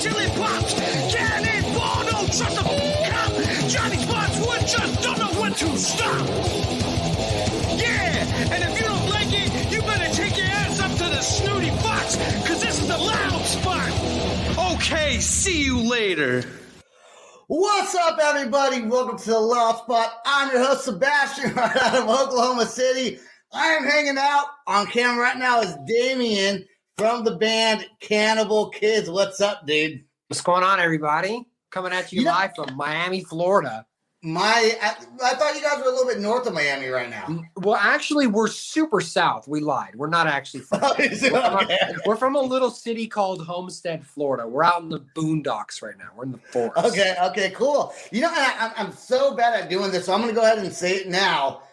till it pops. Cannibal, don't trust a cop. Johnny Spots would just don't know when to stop. Yeah, and if you don't like it, you better take your ass up to the snooty box, cause this is the loud spot. Okay, see you later. What's up, everybody? Welcome to the Loud Spot. I'm your host, Sebastian, right out of Oklahoma City. I am hanging out on camera right now is Damien from the band Cannibal Kids. What's up, dude? What's going on, everybody? Coming at you live from Miami, Florida. I thought you guys were a little bit north of Miami right now. Well, actually, we're super south. We lied. We're not actually from we're from a little city called Homestead, Florida. We're out in the boondocks right now. We're in the forest. Okay, cool. You know, I'm so bad at doing this, so I'm going to go ahead and say it now.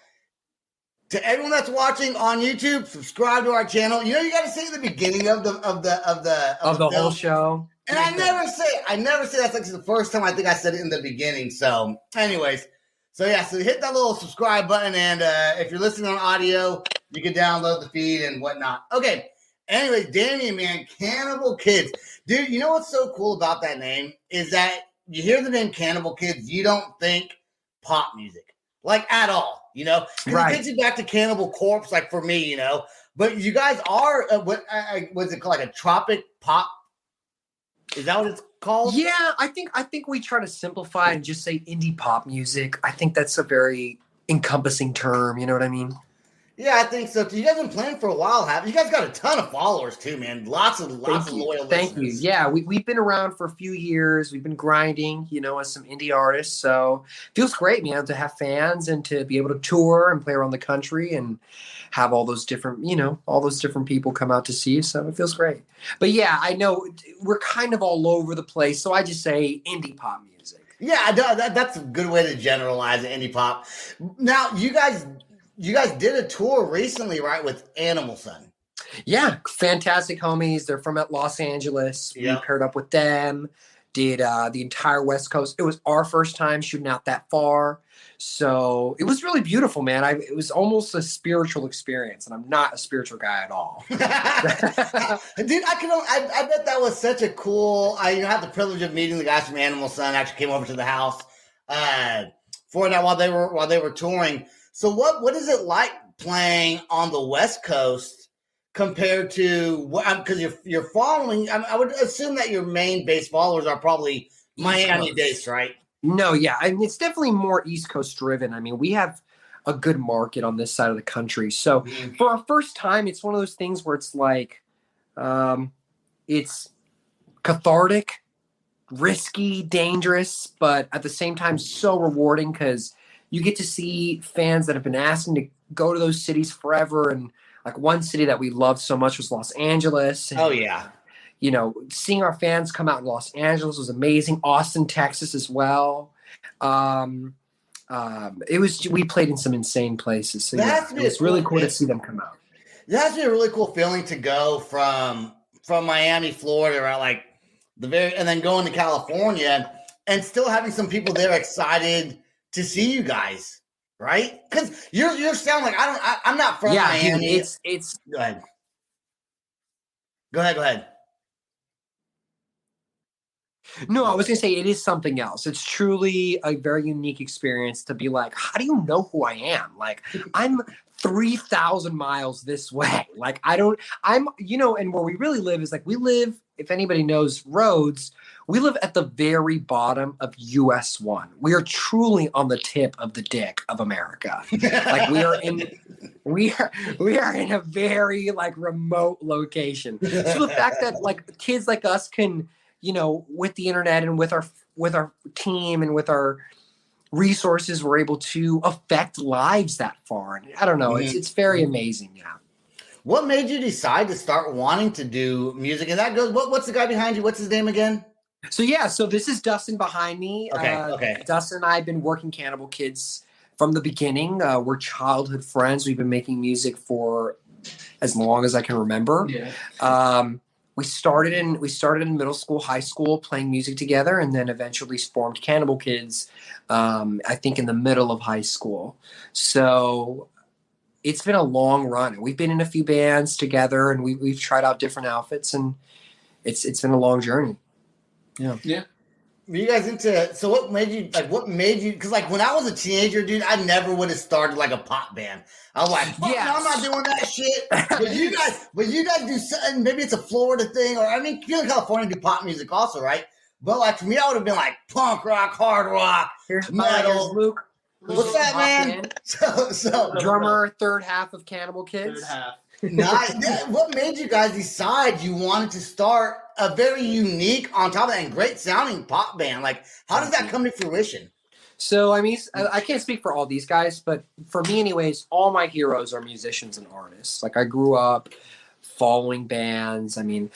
To everyone that's watching on YouTube, subscribe to our channel. You know, you got to say it at the beginning of the whole show. And I never say that's like the first time I think I said it in the beginning. So anyways, so hit that little subscribe button. And if you're listening on audio, you can download the feed and whatnot. Okay. Anyways, Damien, man, Cannibal Kids. Dude, you know what's so cool about that name is that you hear the name Cannibal Kids, you don't think pop music, like at all, you know? Right. It takes you back to Cannibal Corpse, like for me, you know? But you guys are, what's it called, like a tropic pop? Is that what it's called? Yeah, I think we try to simplify and just say indie pop music. I think that's a very encompassing term. You know what I mean? Yeah, I think so. You guys been playing for a while, haven't you? You guys got a ton of followers too, man. Lots of loyal listeners. Thank you. Yeah, we've been around for a few years. We've been grinding, you know, as some indie artists. So it feels great, man, to have fans and to be able to tour and play around the country and have all those different people come out to see you. So it feels great. But yeah, I know we're kind of all over the place. So I just say indie pop music. Yeah, that's a good way to generalize it, indie pop. Now, you guys did a tour recently, right, with Animal Sun? Yeah, fantastic homies. They're from Los Angeles. We paired up with them, did the entire West Coast. It was our first time shooting out that far. So it was really beautiful, man. It was almost a spiritual experience, and I'm not a spiritual guy at all. Dude, I bet that was such a cool. I had the privilege of meeting the guys from Animal Sun. Actually, came over to the house for that while they were touring. So what is it like playing on the West Coast compared to because you're following? I would assume that your main base followers are probably Miami-based, right? No, yeah. I mean, it's definitely more East Coast driven. I mean, we have a good market on this side of the country. So for our first time, it's one of those things where it's like, it's cathartic, risky, dangerous, but at the same time, so rewarding because you get to see fans that have been asking to go to those cities forever. And like one city that we loved so much was Los Angeles. And, you know, seeing our fans come out in Los Angeles was amazing. Austin, Texas as well. We played in some insane places. So it was really cool to see them come out. That's been a really cool feeling to go from Miami, Florida, right? Like and then going to California and still having some people there excited to see you guys, right? Because you sound like I'm not from Miami. Dude, it's. Go ahead. No, I was gonna say it is something else. It's truly a very unique experience to be like, how do you know who I am? Like, I'm 3,000 miles this way. Like, and where we really live is like we live. If anybody knows roads, we live at the very bottom of US 1. We are truly on the tip of the dick of America. Like we are in a very like remote location. So the fact that like kids like us can, you know, with the internet and with our team and with our resources, we're able to affect lives that far. And I don't know, it's very amazing. Yeah. What made you decide to start wanting to do music? And that goes, what's the guy behind you? What's his name again? So this is Dustin behind me. Okay. Dustin and I have been working Cannibal Kids from the beginning. We're childhood friends. We've been making music for as long as I can remember. Yeah. We started in middle school, high school, playing music together, and then eventually formed Cannibal Kids, I think in the middle of high school. So it's been a long run. We've been in a few bands together, and we've tried out different outfits, and it's been a long journey. Yeah. Were you guys into? So what made you like? What made you? Because like when I was a teenager, dude, I never would have started like a pop band. I was like, fuck, no, I'm not doing that shit. But you guys do something. Maybe it's a Florida thing, or I mean, you in California do pop music also, right? But like for me, I would have been like punk rock, hard rock, Here's metal. Luke. What's that, man? So Drummer, third half of Cannibal Kids. Third half. what made you guys decide you wanted to start a very unique, on top of that, and great sounding pop band? Like, how does that come to fruition? So, I mean, I can't speak for all these guys, but for me, anyways, all my heroes are musicians and artists. Like, I grew up following bands. I mean,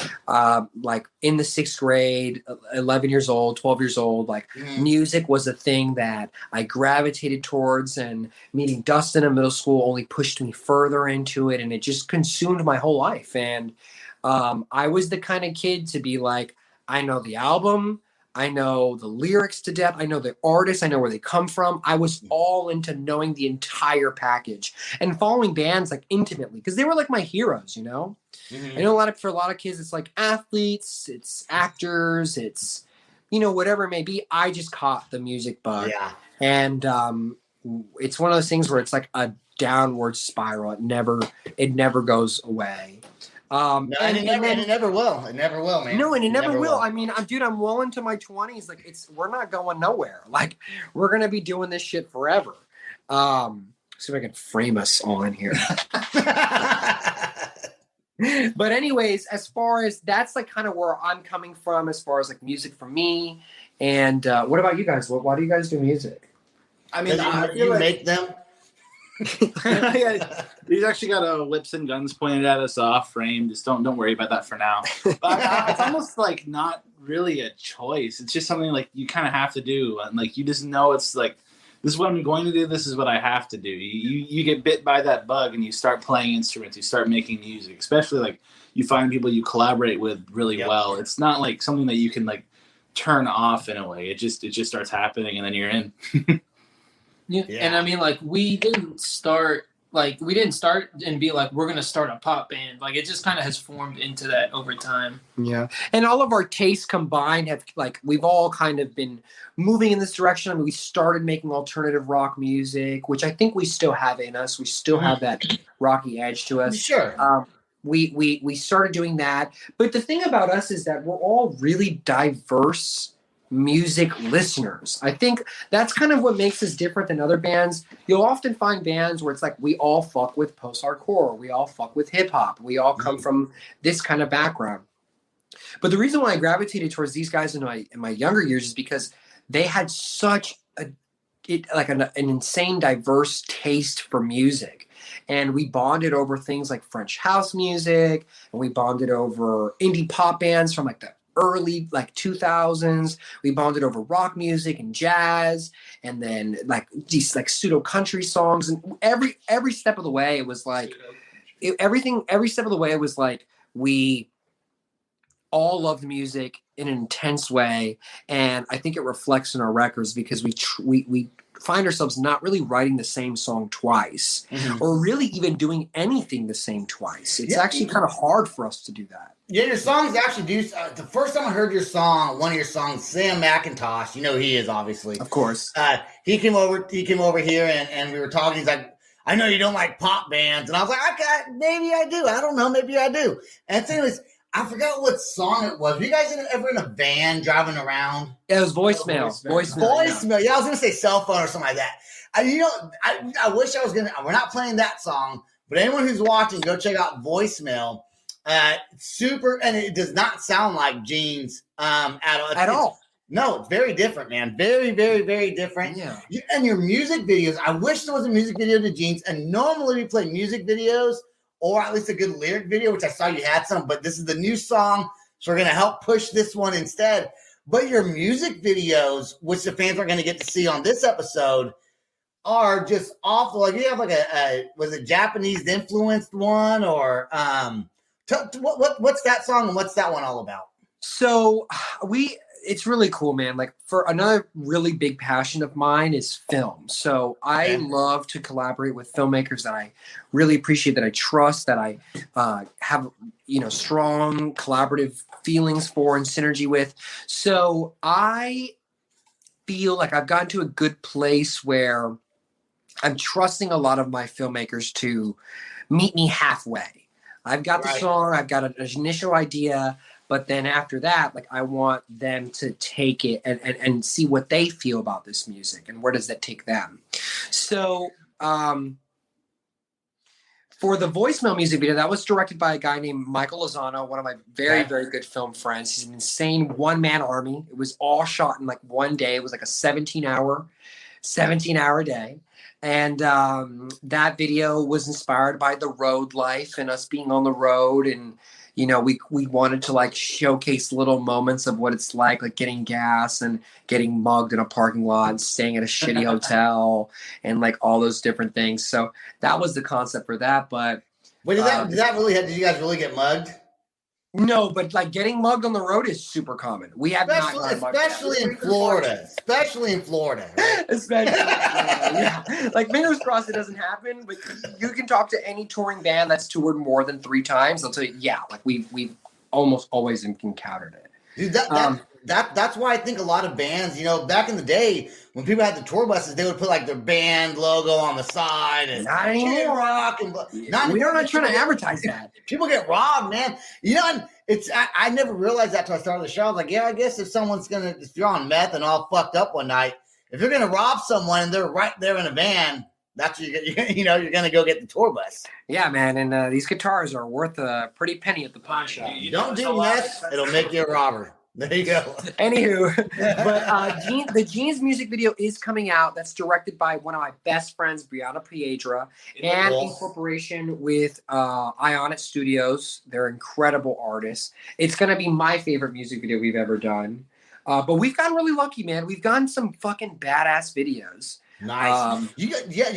like in the 6th grade, 11 years old, 12 years old, like music was a thing that I gravitated towards, and meeting Dustin in middle school only pushed me further into it, and it just consumed my whole life. And I was the kind of kid to be like, I know the album, I know the lyrics to death, I know the artists, I know where they come from. I was all into knowing the entire package and following bands like intimately because they were like my heroes, you know? I know for a lot of kids, it's like athletes, it's actors, it's, you know, whatever it may be. I just caught the music bug. Yeah. And it's one of those things where it's like a downward spiral. It never goes away. And it never will. It never will, man. No, and it never will. I mean, I'm well into my 20s. Like, we're not going nowhere. Like, we're gonna be doing this shit forever. See if I can frame us all in here. But anyways, as far as that's like kind of where I'm coming from, as far as like music for me. And what about you guys? Why do you guys do music? I mean, you make them. Yeah, he's actually got a whips and guns pointed at us off frame. Just don't worry about that for now. But it's almost like not really a choice. It's just something like you kind of have to do, and like you just know it's like this is what I'm going to do. This is what I have to do. You get bit by that bug and you start playing instruments. You start making music, especially like you find people you collaborate with really well. It's not like something that you can like turn off in a way. It just starts happening and then you're in. Yeah. And I mean, like, we didn't start and be like, we're going to start a pop band. Like, it just kind of has formed into that over time. Yeah. And all of our tastes combined have, like, we've all kind of been moving in this direction. I mean, we started making alternative rock music, which I think we still have in us. We still have that rocky edge to us. Sure. We started doing that. But the thing about us is that we're all really diverse music listeners. I think that's kind of what makes us different than other bands. You'll often find bands where it's like we all fuck with post-hardcore, we all fuck with hip-hop, we all come from this kind of background. But the reason why I gravitated towards these guys in my younger years is because they had such an insane diverse taste for music. And we bonded over things like French house music, and we bonded over indie pop bands from like the early like 2000s. We bonded over rock music and jazz, and then like these like pseudo country songs. And every step of the way, it was like every step of the way, it was like we all loved music in an intense way. And I think it reflects in our records because we find ourselves not really writing the same song twice or really even doing anything the same twice. It's actually kind of hard for us to do that. Yeah, your songs actually do. The first time I heard one of your songs, Sam McIntosh, you know who he is, obviously. Of course. He came over here and we were talking. He's like, I know you don't like pop bands. And I was like, okay, maybe I do. I don't know. Maybe I do. And so anyways, I forgot what song it was. Were you guys ever in a van driving around? Yeah, it was voicemail. Voicemail. Yeah, I was going to say cell phone or something like that. I wish I was going to. We're not playing that song, but anyone who's watching, go check out Voicemail. Super, and it does not sound like Gene's at all. No, it's very different, man. Very, very, very different. Yeah. And your music videos, I wish there was a music video to Gene's. And normally we play music videos or at least a good lyric video, which I saw you had some, but this is the new song, so we're going to help push this one instead. But your music videos, which the fans are going to get to see on this episode, are just awful. Like you have like was it Japanese influenced one or what's that song and what's that one all about? So it's really cool, man. Like for another really big passion of mine is film. So I love to collaborate with filmmakers that I really appreciate, that I trust, that I have, strong collaborative feelings for and synergy with. So I feel like I've gotten to a good place where I'm trusting a lot of my filmmakers to meet me halfway. I've got the song, I've got an initial idea, but then after that, like I want them to take it and see what they feel about this music and where does that take them. So for the voicemail music video, that was directed by a guy named Michael Lozano, one of my very, very good film friends. He's an insane one-man army. It was all shot in like one day. It was like a 17-hour day. And that video was inspired by the road life and us being on the road. And, we wanted to like showcase little moments of what it's like getting gas and getting mugged in a parking lot and staying at a shitty hotel and like all those different things. So that was the concept for that. But wait, did you guys really get mugged? No, but like getting mugged on the road is super common. We have especially in Florida. Especially in Florida. Right? Yeah. Like fingers crossed it doesn't happen, but you can talk to any touring band that's toured more than 3 times. They'll tell you, yeah, like we've almost always encountered it. Dude, that's why I think a lot of bands, back in the day when people had the tour buses, they would put like their band logo on the side and not anymore. Rock and we're not trying to advertise that. People get robbed, man. And I never realized that till I started the show. I was like, yeah, I guess if you're on meth and all fucked up one night, if you're gonna rob someone and they're right there in a van, that's what you're gonna go get the tour bus. Yeah, man, and these guitars are worth a pretty penny at the pawn shop. You don't do meth, it'll make you a robber. There you go. Anywho, but the Jeans music video is coming out. That's directed by one of my best friends, Brianna Piedra, and in cooperation with Ionic Studios. They're incredible artists. It's going to be my favorite music video we've ever done. But we've gotten really lucky, man. We've gotten some fucking badass videos. Nice. You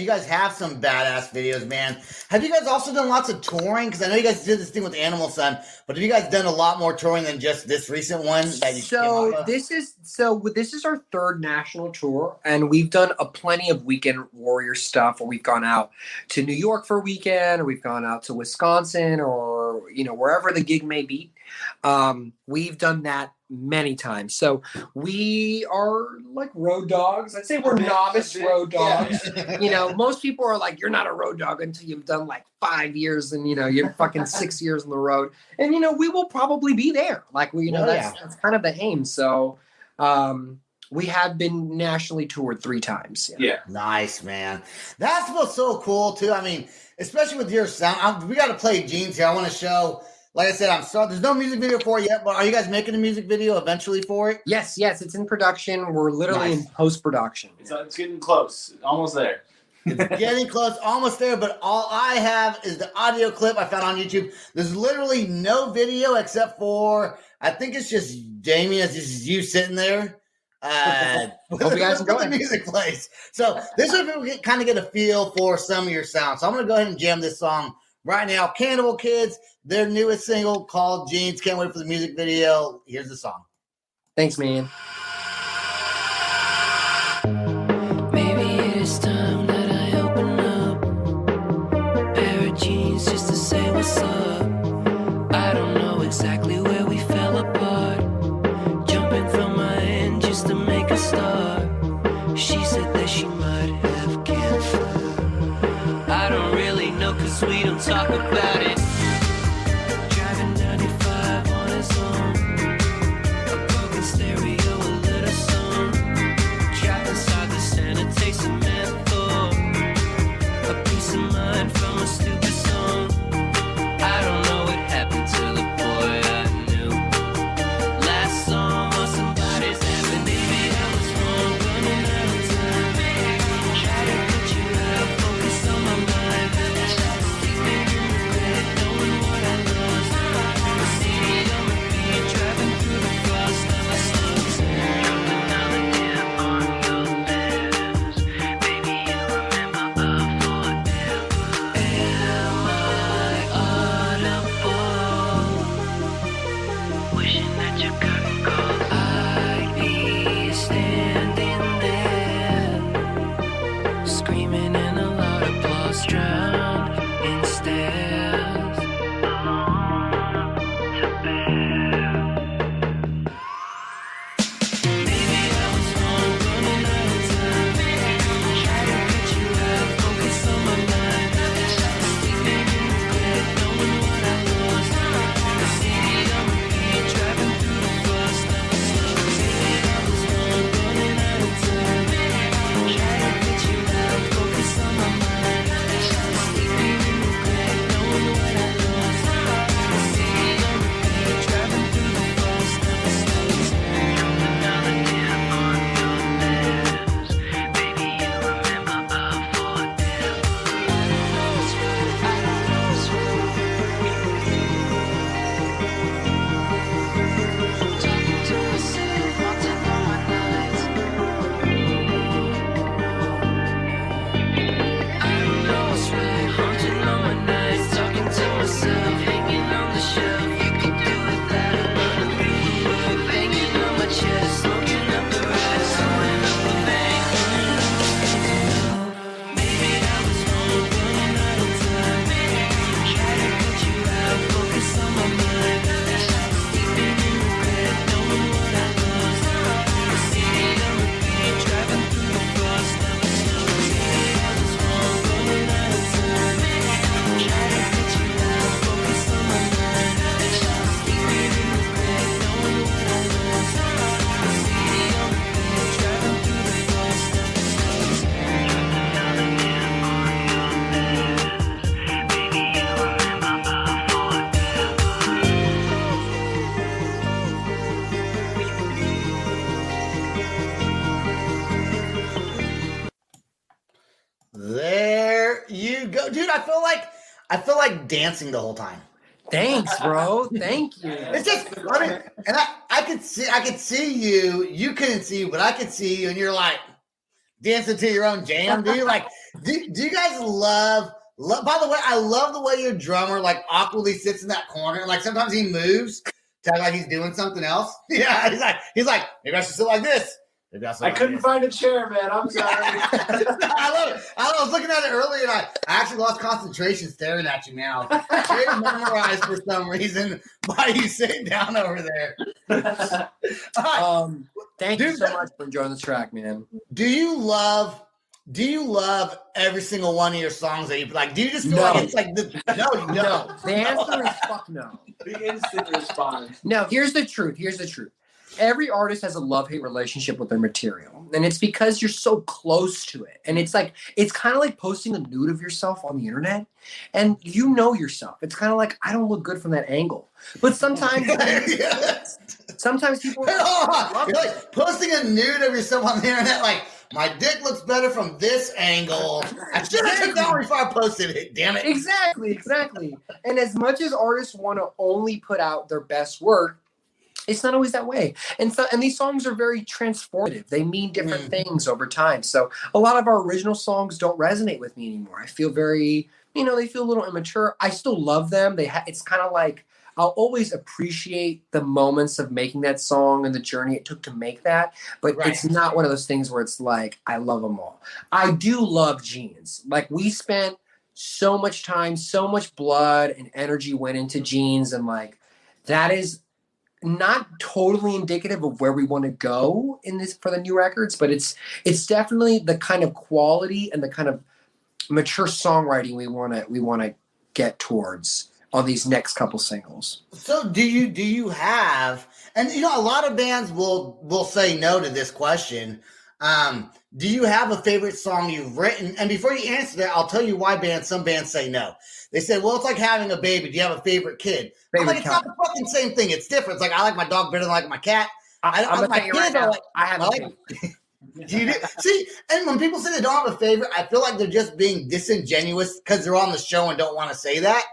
guys have some badass videos, man. Have you guys also done lots of touring? Because I know you guys did this thing with Animal Sun, but have you guys done a lot more touring than just this recent one? This is our 3rd national tour, and we've done plenty of Weekend Warrior stuff where we've gone out to New York for a weekend, or we've gone out to Wisconsin, or wherever the gig may be. We've done that many times. So we are like road dogs. I'd say we're novice road dogs. Most people are like, you're not a road dog until you've done like 5 years and you're fucking 6 years on the road. And we will probably be there. Like that's kind of the aim. So we have been nationally toured 3 times. Yeah. Nice, man. That's what's so cool too. I mean, especially with your sound. We got to play Jeans here. I want to show. Like I said, there's no music video for it yet, but are you guys making a music video eventually for it? Yes, it's in production. We're literally in post-production. It's getting close. Almost there. It's getting close, almost there, but all I have is the audio clip I found on YouTube. There's literally no video except for, I think it's just Damien, it's just you sitting there. Hope you guys enjoy the music plays. So this is where we kind of get a feel for some of your sound. So I'm going to go ahead and jam this song right now. Cannibal Kids, their newest single called Jeans. Can't wait for the music video. Here's the song. Thanks, man. Maybe it is time that I open up a pair of jeans just to say what's up. I don't know exactly where we fell apart. Jumping from my end just to make a start. She said that she might have cancer. I don't really know 'cause we don't talk about it. Driving 95 on his own. A broken stereo, a little song. Trapped inside the center, taste of menthol. A peace of mind from a stupid song. I don't know what happened to the boy I knew. Last song was somebody's happened. Maybe I was wrong, running out of time. Try to put you out, focus on my mind. Sleeping in the bed, knowing what I lost. The CD on repeat, driving through the frost. Now I slow down, dropping down the dip on your lips. Baby, screaming and a loud applause drowned in stares. Maybe I was wrong, running out of time. Trying to cut you out, focus on my mind. Sleeping in regret, knowing what I lost. The CD on repeat, driving through the frost, never slows. Maybe I was wrong, running out of time. Trying to cut you out, focus on my mind. Sleeping in regret, knowing what I lost. The CD on repeat, driving through the frost, never slows. Coming down again on your lips. Baby, you remember our forever. Talking to myself, haunting all my nights. I don't know what's right, haunting all my nights. Talking to myself, hanging on the shelf. You could do without it, running through the world, banging on my chest, smoking up the rest, throwing up the bank, running up the casino. Maybe I was wrong, running out of time. Try to cut you out, focus on my mind. Sleeping in regret, knowing what I lost. The CD on repeat, driving through the frost, never slows. Maybe I was wrong, running out of time. Try to cut you out, focus on my mind. Sleeping in regret, knowing what I lost. The CD on repeat, driving through the frost, never slows. Driving down again on your lips. Baby, you remember our There you go, dude. I feel like dancing the whole time. Thanks, bro. Thank you. It's just, I mean, and I could see you. You couldn't see you, but I could see you, and you're like dancing to your own jam, dude. Like, do you guys love? By the way, I love the way your drummer like awkwardly sits in that corner. Like sometimes he moves to act like he's doing something else. Yeah, he's like, maybe I should sit like this. Maybe I, I couldn't find a chair, man. I'm sorry. I love it. I was looking at it earlier, and I actually lost concentration staring at you, man. I was very memorized for some reason why you sitting down over there. All right. Thank you so much for enjoying the track, man. Do you love every single one of your songs that you like? Do you just feel No. like it's like no? The answer is fuck no. The instant response. No, here's the truth. Every artist has a love-hate relationship with their material. And it's because you're so close to it. And it's kind of like posting a nude of yourself on the internet. And you know yourself. It's kind of like, I don't look good from that angle. But sometimes sometimes people You're like posting a nude of yourself on the internet, like my dick looks better from this angle. I should have took that one before I posted it. Damn it! Exactly. And as much as artists want to only put out their best work, it's not always that way. And these songs are very transformative. They mean different things over time. So a lot of our original songs don't resonate with me anymore. I feel very, they feel a little immature. I still love them. It's kind of like I'll always appreciate the moments of making that song and the journey it took to make that. But It's not one of those things where it's like, I love them all. I do love Jeans. Like we spent so much time, so much blood and energy went into Jeans. And like, that is not totally indicative of where we want to go in this for the new records, but it's definitely the kind of quality and the kind of mature songwriting we want to get towards on these next couple singles. So do you have, and a lot of bands will say no to this question. Do you have a favorite song you've written? And before you answer that, I'll tell you why some bands say no. They say, well, it's like having a baby. Do you have a favorite kid? I'm like, it's not the fucking same thing. It's different. It's like, I like my dog better than I like my cat. I have a favorite. Do you see? And when people say they don't have a favorite, I feel like they're just being disingenuous because they're on the show and don't want to say that.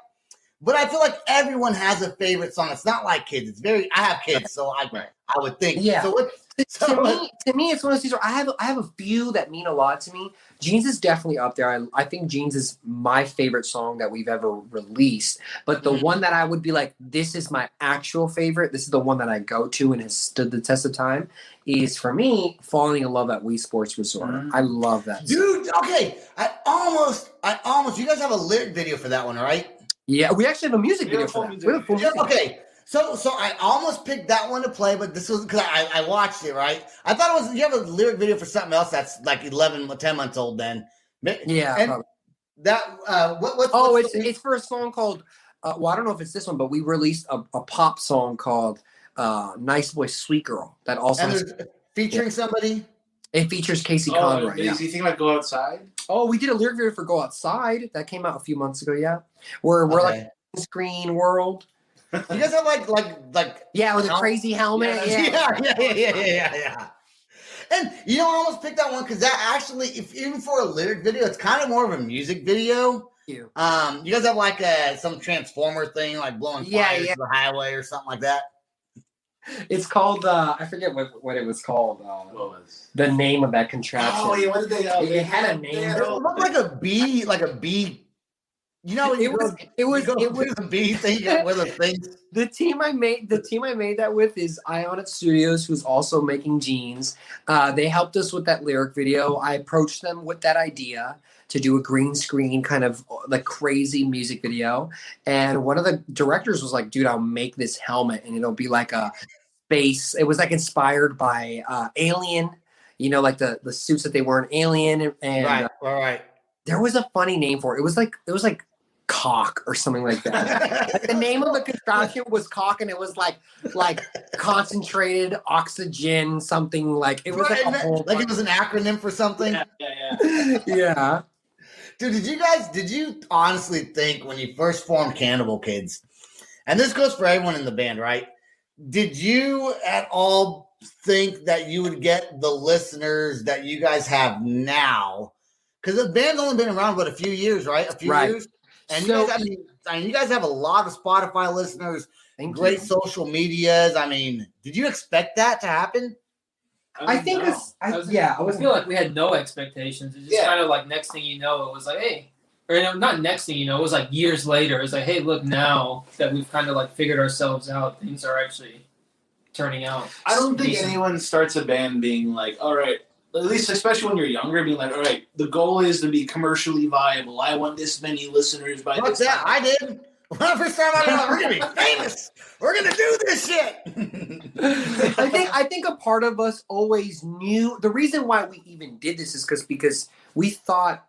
but I feel like everyone has a favorite song. It's not like kids. It's very. I have kids, so I would think. Yeah. So what? To me, it's one of those things where I have a few that mean a lot to me. Jeans is definitely up there. I think Jeans is my favorite song that we've ever released. But the one that I would be like, this is my actual favorite, this is the one that I go to and has stood the test of time, is for me, Falling in Love at Wii Sports Resort. I love that song. Dude, okay. I almost, you guys have a lyric video for that one, right? Yeah, we actually have a music video for that. We have a full music video. Okay. So I almost picked that one to play, but this was because I watched it, right? I thought it was, you have a lyric video for something else that's like 10 months old then. Yeah. And that, it's for a song called, well, I don't know if it's this one, but we released a pop song called Nice Boy, Sweet Girl. That also featuring somebody? It features Casey Conroy. Is he thinking about Go Outside? Oh, we did a lyric video for Go Outside. That came out a few months ago, yeah. We're like screen world. You guys have like with a crazy helmet. Yeah. And I almost picked that one because that actually, even for a lyric video, it's kind of more of a music video. You guys have like some transformer thing, like blowing fires to the highway or something like that. It's called I forget what it was called. What was the name of that contraption? Oh yeah, what did they? It had a name. It looked like a bee. It was a bee thing with a thing. The team I made that with is Ionic Studios, who's also making Jeans. They helped us with that lyric video. I approached them with that idea to do a green screen kind of like crazy music video. And one of the directors was like, dude, I'll make this helmet and it'll be like a space. It was like inspired by Alien, like the suits that they wear in Alien. And right. There was a funny name for it. It was like Cock or something like that. Like the name of the contraption was Cock, and it was like concentrated oxygen, something like it was like a whole it was an acronym for something. Yeah. Dude, did you honestly think when you first formed Cannibal Kids, and this goes for everyone in the band, right? Did you at all think that you would get the listeners that you guys have now? Because the band's only been around a few years, right? A few years. And you guys have a lot of Spotify listeners, great social medias. I mean, did you expect that to happen? I feel like we had no expectations. It's just kind of like next thing you know, it was like, hey, or not next thing you know, it was like years later. It's like, hey, look, now that we've kind of like figured ourselves out, things are actually turning out. I don't think anyone starts a band being like, all right, at least especially when you're younger, being like, all right, the goal is to be commercially viable. I want this many listeners by this time. I did. When I first started, I was like, we're going to be famous. We're going to do this shit. I think a part of us always knew. The reason why we even did this is because we thought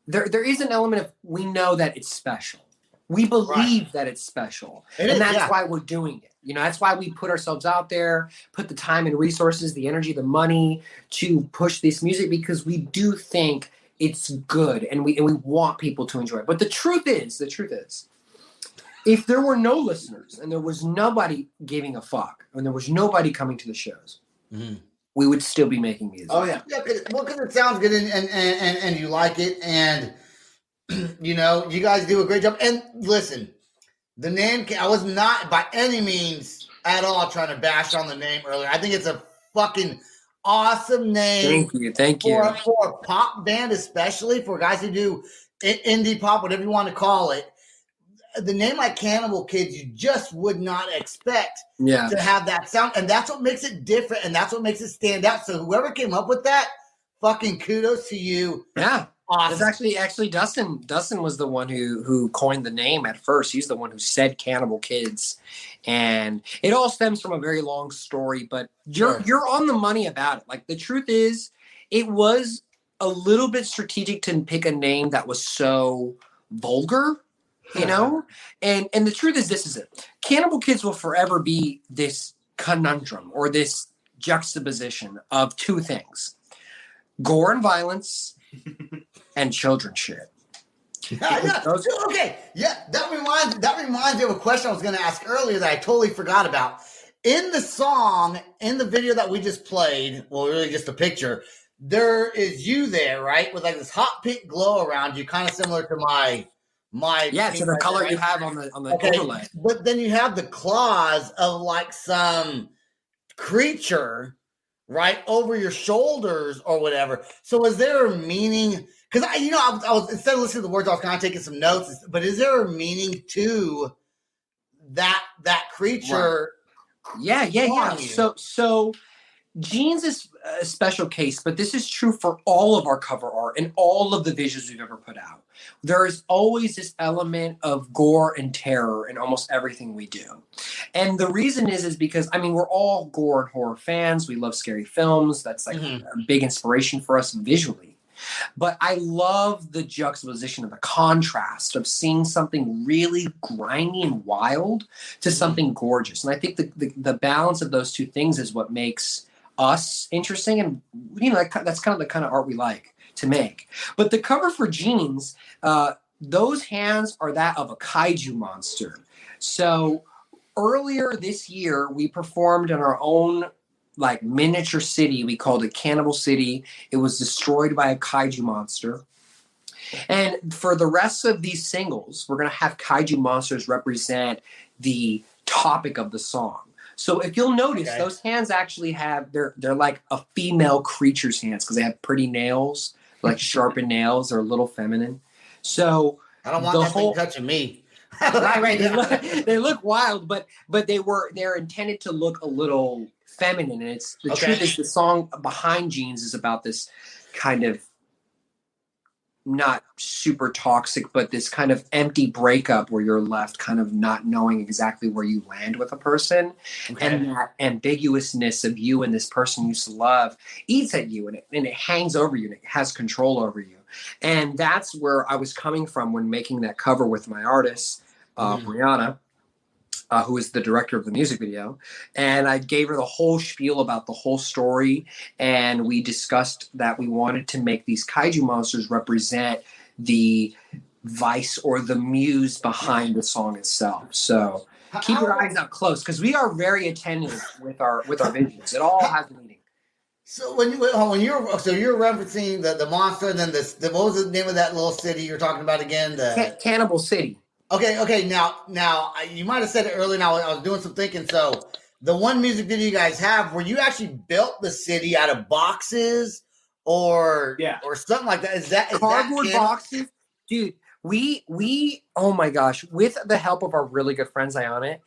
there is an element of we know that it's special. We believe that it's special. That's why we're doing it. That's why we put ourselves out there, put the time and resources, the energy, the money to push this music because we do think it's good and we want people to enjoy it. But the truth is, if there were no listeners and there was nobody giving a fuck and there was nobody coming to the shows, we would still be making music. Oh, yeah. Because it sounds good and you like it. And, you guys do a great job. And listen, the name, I was not by any means at all trying to bash on the name earlier. I think it's a fucking awesome name. Thank you. For a pop band, especially for guys who do indie pop, whatever you want to call it. The name like Cannibal Kids, you just would not expect to have that sound. And that's what makes it different. And that's what makes it stand out. So whoever came up with that, fucking kudos to you. Yeah. Awesome. It's actually Dustin. Dustin was the one who coined the name at first. He's the one who said Cannibal Kids. And it all stems from a very long story, but you're on the money about it. Like the truth is, it was a little bit strategic to pick a name that was so vulgar, And the truth is, this is it. Cannibal Kids will forever be this conundrum or this juxtaposition of two things: gore and violence and children shit. Okay. Yeah, that reminds me of a question I was going to ask earlier that I totally forgot about. In the song, in the video that we just played, well, really just a picture, there is you there, right? With like this hot pink glow around you, kind of similar to might. Yeah, to the like color that, you right? have on the Okay, overlay. but then you have the claws of like some creature right over your shoulders or whatever. So is there a meaning? Because I was instead of listening to the words, I was kind of taking some notes. But is there a meaning to that creature? Right. Yeah. clawing you? So Jeans is a special case, but this is true for all of our cover art and all of the visuals we've ever put out. There is always this element of gore and terror in almost everything we do. And the reason is because, I mean, we're all gore and horror fans. We love scary films. That's like a big inspiration for us visually. But I love the juxtaposition of the contrast of seeing something really grimy and wild to something gorgeous. And I think the balance of those two things is what makes us interesting, and that's kind of the kind of art we like to make. But the cover for Jeans, those hands are that of a kaiju monster. So earlier this year, we performed in our own like miniature city. We called it Cannibal City. It was destroyed by a kaiju monster. And for the rest of these singles, we're going to have kaiju monsters represent the topic of the song. So if you'll notice, those hands actually have they're like a female creature's hands because they have pretty nails, like sharpened nails. They're a little feminine. So I don't want that thing touching me. right. They look wild, but they're intended to look a little feminine. And it's the truth is the song behind Jeans is about this kind of not super toxic, but this kind of empty breakup where you're left kind of not knowing exactly where you land with a person. And that ambiguousness of you and this person you used to love eats at you and it hangs over you and it has control over you. And that's where I was coming from when making that cover with my artist, Brianna, who is the director of the music video. And I gave her the whole spiel about the whole story. And we discussed that we wanted to make these kaiju monsters represent the vice or the muse behind the song itself. So keep your eyes out close because we are very attentive with our visions. It all has a meaning. So you're referencing the monster, and then what was the name of that little city you're talking about again? Cannibal City. Okay. Now you might have said it earlier. Now I was doing some thinking. So the one music video you guys have, where you actually built the city out of boxes or something like that? Is cardboard boxes, dude? We oh my gosh! With the help of our really good friends, Ionic,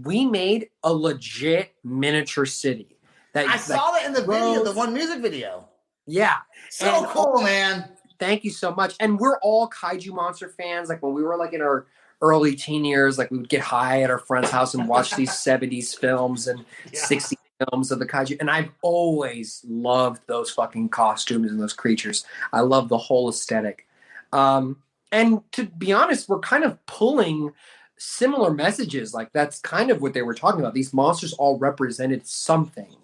we made a legit miniature city. I saw that in the video, the one music video. Yeah. So cool, man. Thank you so much. And we're all kaiju monster fans. Like when we were like in our early teen years, like we would get high at our friend's house and watch these 70s films and 60s films of the kaiju. And I've always loved those fucking costumes and those creatures. I love the whole aesthetic. And to be honest, we're kind of pulling similar messages. Like that's kind of what they were talking about. These monsters all represented something.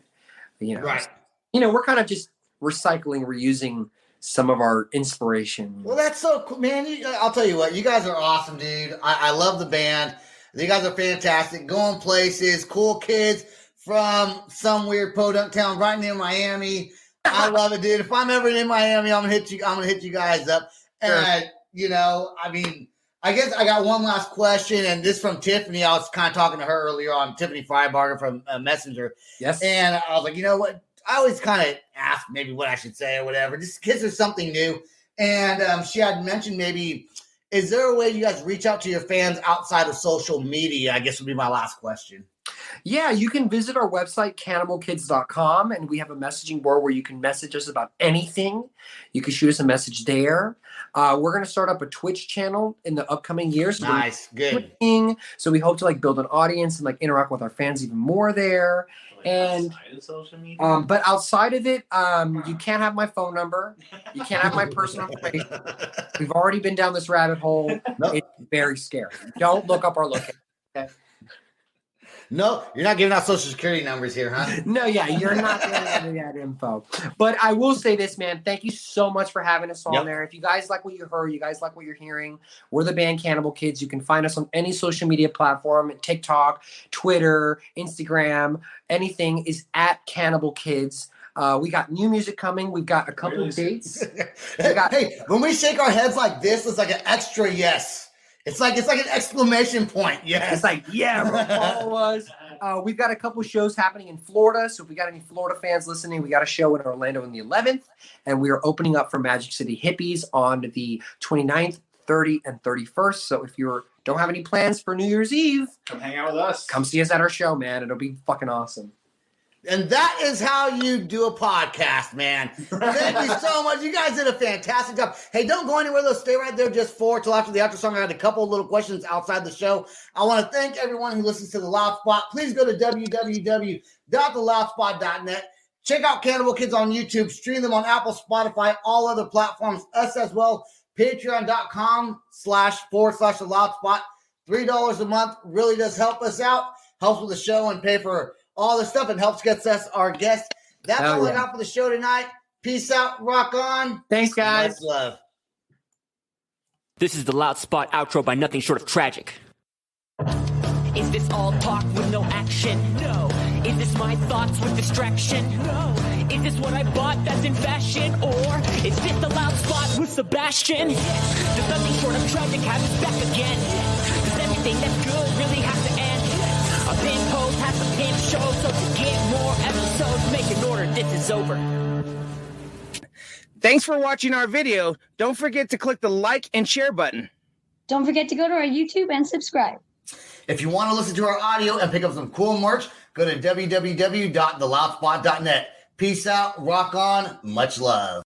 Right. We're kind of just recycling, reusing some of our inspiration. Well, that's so cool, man. I'll tell you what, you guys are awesome, dude. I love the band. You guys are fantastic. Going places, cool kids from some weird podunk town right near Miami. I love it, dude. If I'm ever in Miami, I'm gonna hit you guys up. And I mean, I guess I got one last question, and this from Tiffany. I was kind of talking to her earlier on, Tiffany Freibarger from Messenger. Yes. And I was like, you know what? I always kind of ask maybe what I should say or whatever, just because there's something new. And she had mentioned maybe, is there a way you guys reach out to your fans outside of social media? I guess would be my last question. Yeah, you can visit our website, cannibalkids.com, and we have a messaging board where you can message us about anything. You can shoot us a message there. We're going to start up a Twitch channel in the upcoming years. So nice, good. So we hope to build an audience and interact with our fans even more there. And outside of social media? But outside of it, you can't have my phone number. You can't have my personal information. We've already been down this rabbit hole. Nope. It's very scary. Don't look up our location. Okay? No, you're not giving out social security numbers here, huh? No, yeah, you're not getting that info. But I will say this, man. Thank you so much for having us on there. If you guys like what you heard, you guys like what you're hearing, we're the band Cannibal Kids. You can find us on any social media platform, TikTok, Twitter, Instagram, anything is at Cannibal Kids. We got new music coming. We've got a couple of dates. Hey, when we shake our heads like this, it's like an extra yes. It's like an exclamation point. Yes. It's like, yeah, bro, follow us. We've got a couple shows happening in Florida. So if we got any Florida fans listening, we got a show in Orlando on the 11th. And we are opening up for Magic City Hippies on the 29th, 30th, and 31st. So if you don't have any plans for New Year's Eve, come hang out with us. Come see us at our show, man. It'll be fucking awesome. And that is how you do a podcast, man. Thank you so much. You guys did a fantastic job. Hey, don't go anywhere, though. Stay right there just till after the outro song. I had a couple of little questions outside the show. I want to thank everyone who listens to The Loud Spot. Please go to www.theloudspot.net. Check out Cannibal Kids on YouTube. Stream them on Apple, Spotify, all other platforms. Us as well. Patreon.com//The Loud Spot. $3 a month really does help us out. Helps with the show and pay for all the stuff and helps gets us our guests. That's all I got for the show tonight. Peace out. Rock on. Thanks, guys. Much love. This is the Loud Spot outro by Nothing Short of Tragic. Is this all talk with no action? No. Is this my thoughts with distraction? No. Is this what I bought that's in fashion? Or is this the Loud Spot with Sebastian? Yes. Does Nothing Short of Tragic have his back again? Yes. Does everything that's good really have to end? A pin post has to pin show, so to get more episodes, make an order, this is over. Thanks for watching our video. Don't forget to click the like and share button. Don't forget to go to our YouTube and subscribe. If you want to listen to our audio and pick up some cool merch, go to www.theloudspot.net. Peace out, rock on, much love.